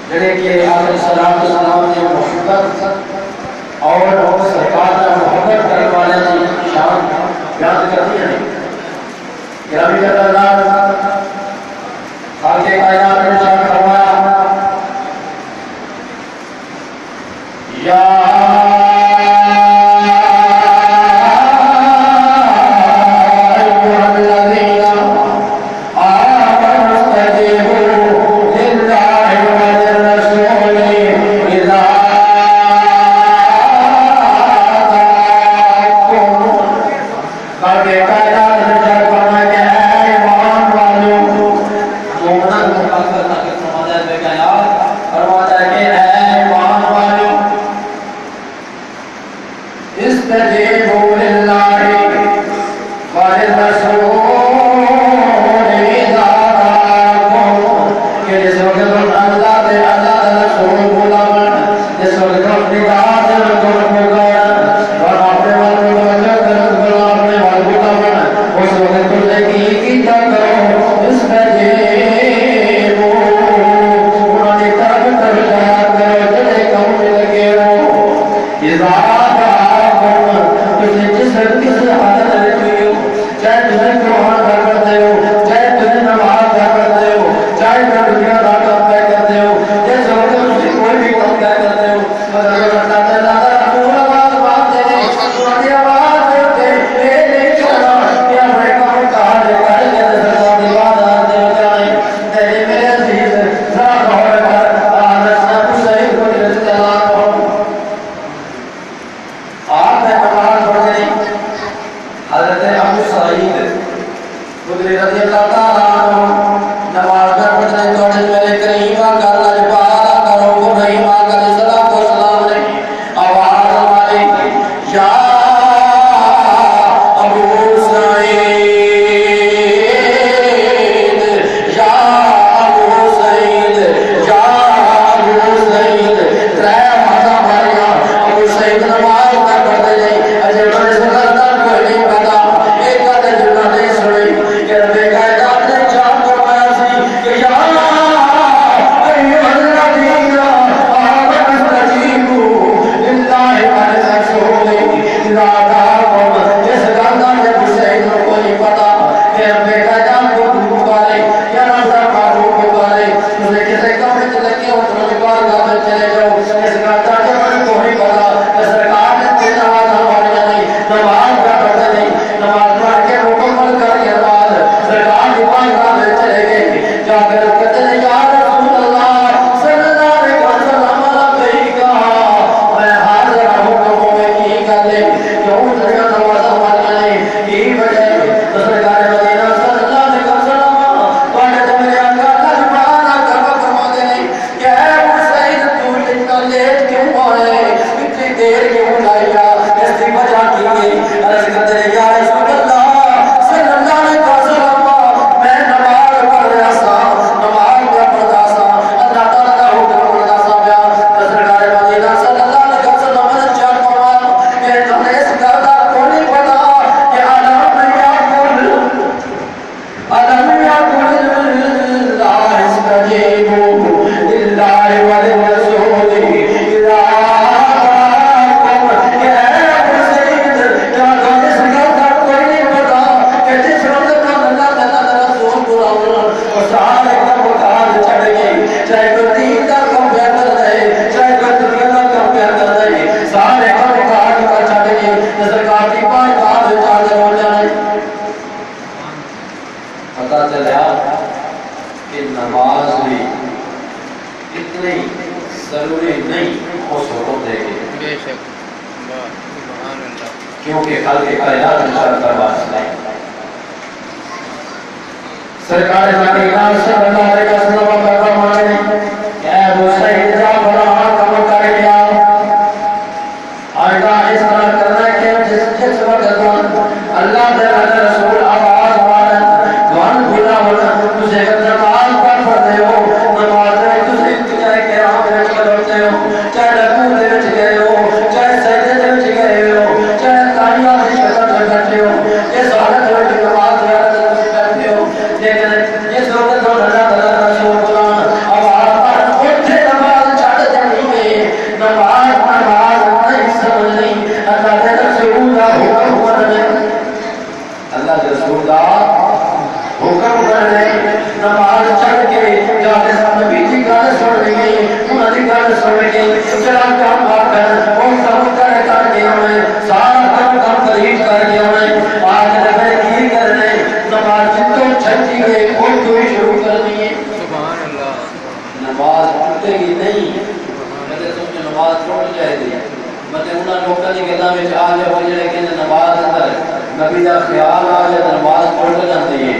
جڑے کہ آخر صلاة والسلام نے محبت اور سرکار کا محبت کرنے والے کی شان بیان کرتی ہیں گرامی قدردان خالق کائنات نے ارشاد فرمایا یا کیونکہ خالق کائنات ارشاد فرماتا ہے سرکار کائنات صلی اللہ علیہ وسلم کا فرمان ہے کہ اے حسین کا بڑا کام کر گیا آئندہ اس طرح کرنا ہے کہ جس وقت اللہ تعالی رسول آواز مارن دعان بھولا ہونا تجھے نماز پڑھتے ہو نماز میں تجھے چاہے قیام میں کرتے ہو چاہے رکوع میں گئے ہو چاہے سجدے میں گئے ہو چاہے تاریاں سے شکر سے کرتے ہو یہ سارے نماز میں کرتے ہو لیکن یہ وقت اللہ تعالی چھٹے گی نہیں مگر تم نے نماز ٹوٹ جائے گی مطلب انہاں لوکاں دی گلاں وچ آ جے ہو جڑے کہ نماز اندر نبی دا خیال آ جائے نماز ٹوٹ جاندی ہے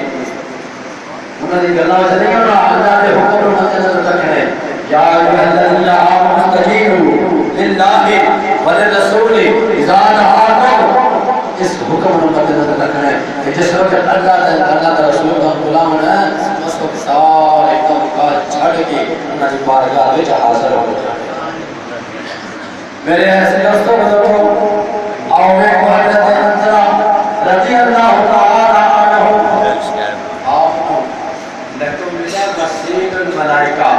انہاں دی گلاں وچ نہیں ہونا اللہ دے حکم نوں مد نظر رکھنے یا ایھا الذین آمنوا استجیبوا للہ وللرسول اذا دعاکم اس حکم نوں مد نظر رکھنے کہ جس وقت اللہ دا رسول دا غلام ہے اس کو سارے کام کاج چھڑ کے انہاں دی بارگاہ وچ حاضر ہو جانا میرے ایسے دوستوں بزرگوں آؤ میں کو حضرت حنظلہ رضی اللہ تعالی عنہ آپ لکم ملا بصیر الملائکہ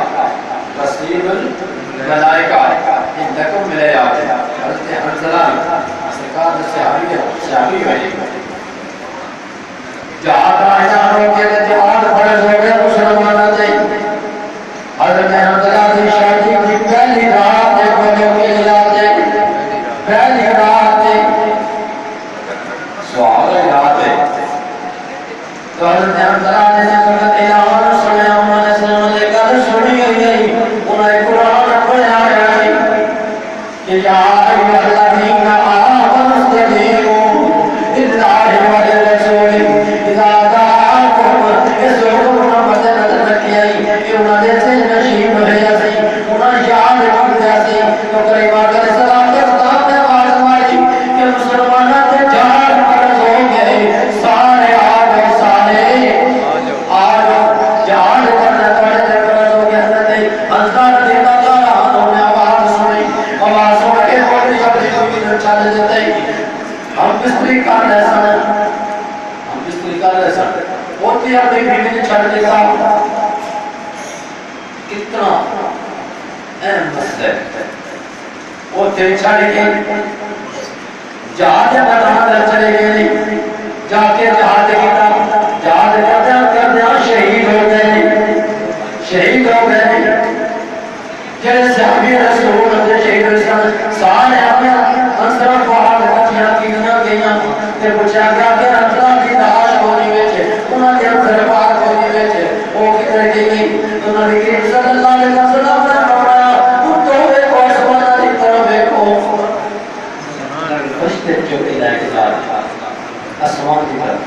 بصیر الملائکہ لکم ملے آتے حضرت حنظلہ سرکار صحابی ہوئی جہاد آئیانوں کے جہاد فرض ہو گئے مسلمانہ دے حضرت حنظلہ دی شادی کی پہلی رات ایک بجوں کے علاقے پہلی رات سوال رات تو حضرت حنظلہ نے سنت اعلان سنیا انہوں نے سنت کر سنی ہوئی انہیں قرآن پڑھا ہے کہ یا ایھا الذین آمنوا استجیبوا للہ وللرسول اذا دعاکم اس حکم نہ مد نظر رکھیے کہ انہوں نے سے نشیب ہے اسی انہوں یاد رکھتے اسی تو قریب آکر سلام کے خطاب نے آواز ماری کہ مسلمانہ سے جان فرض ہو گئے سارے آگے سارے آج جان کرنے پڑے تھے فرض ہو گئے حضرت حنظلہ رضی اللہ عنہ نے آواز سنی آواز سن کے بولی بڑی ہوئی چل جاتے ہم بستری کر رہے سن ہوتی اپنی بیوی نے چھڑ دیتا کتنا اہم مسئلہ ہے وہ تیری چھڑ کے جہاد بنانا چلے گئے جا کے جہاد کیتا جہاد کرتے شہید ہو گئے شہید ہو گئے جیسے صحابی رسول اللہ شہید رسول سارے اپنے انصر فواد کچھیاں کیتنا گئیاں تے پوچھا گیا کہ حنظلہ کی لاش ہونی ویچے انہاں کے انصر فواد ہونی ویچے وہ کدھر گئی انہاں نے کہ صلی اللہ علیہ وسلم نے فرمایا تم تو ایک آسمانہ کی طرف دیکھو فرشتے جو الہ کے ساتھ آسمان کی طرف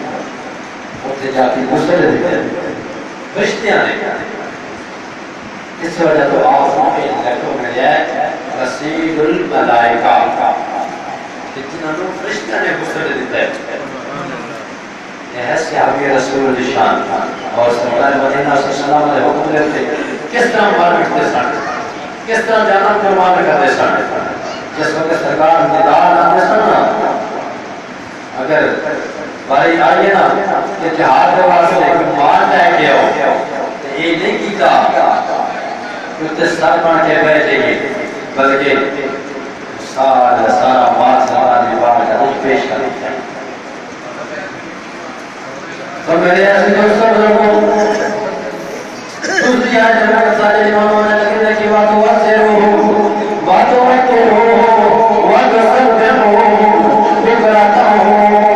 ہوتے جا کے گزر دیتے فرشتیاں نے اس وجہ تو آسمان پہ لکھو میں جائے رسید الملائکہ جتنا نو فرشتہ نے گزر دیتا ہے یہ ہے صحابی رسول اللہ شان اور سرکار مدینہ صلی اللہ علیہ حکم دیتے کس طرح مار مٹتے سن کس طرح جانا قربان کرتے سن جس وقت سرکار دیدار آتے سن اگر بھائی آئیے نا کہ جہاد کے واسطے مار جائے گیا ہو یہ نہیں کیتا کہ سر بن کے بیٹھے گی بلکہ سارا مال سارا نبار کا کچھ پیش کر دیا تو میرے ایسی دوستوں بزرگوں دوسری آیت میں سارے اماموں نے لکھنے کی باتوں سے ہو باتوں رکھتے ہو وقت سب ہو بکراتا ہو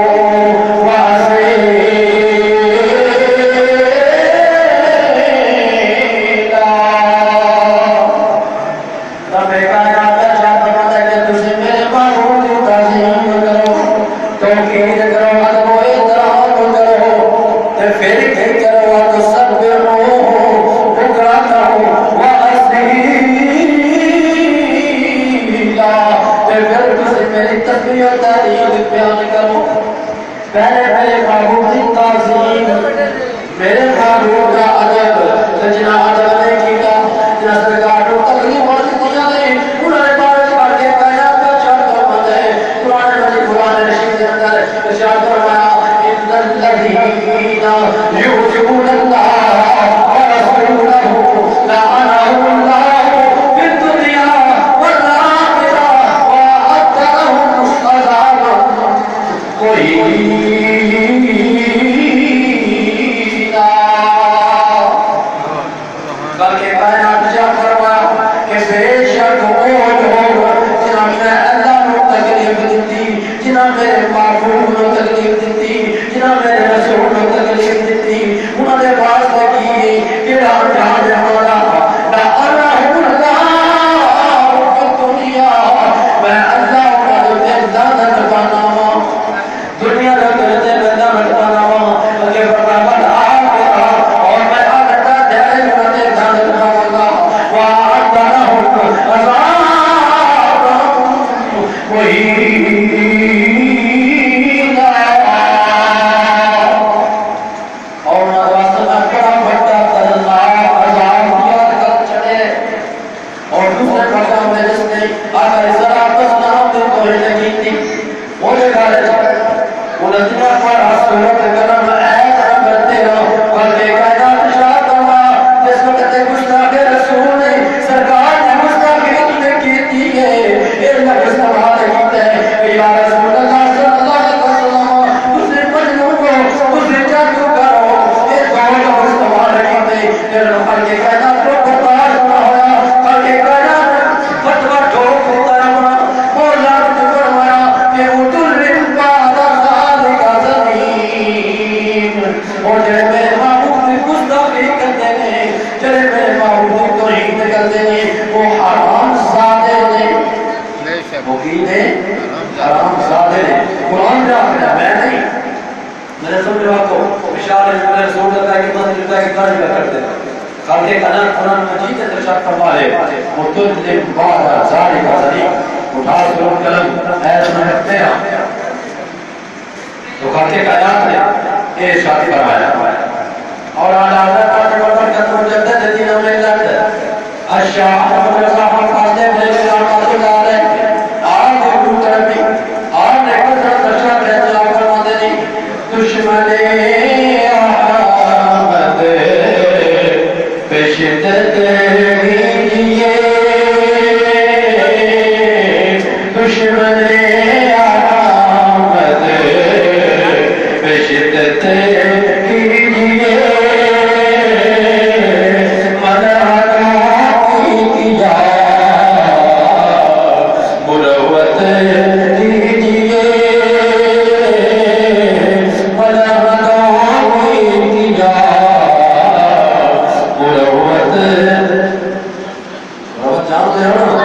کے کائنات کو برداشت نہ ہویا خالق کائنات فتوہ ٹھوک ہوتا رہا مولا نے فرمایا کہ اتل بعد ذالک زمین اور جڑے میرے معبود کی گستاخی کرتے ہیں جڑے میرے معبود کی توہین کرتے ہیں وہ حرام زادے نے وہ کی نے حرام زادے نے قرآن جا رہا میں نہیں میرے سمجھو آپ کو اشارہ میں رسول اللہ کی مدد جتا کی کاری کا کرتے خالق کائنات قرآن مجید ہے ارشاد فرما ہے متل بعد ذالک زمین اٹھا سرور قلم اے محمد میرا تو خالق کائنات نے یہ ارشاد فرمایا اور اعلیٰ حضرت پاک برکت مجدد دین میں لگتا ہے الشاہ احمد رضا خان قاسم علیہ رحمۃ اللہ علیہ آپ کو تربی آپ نے حضرت ارشاد رضی اللہ فرماتے ہیں دشمن احمد پہ شدت کیجیے دشمن احمد پہ شدت کیجیے مروت دیجیے مروت جانتے ہو نا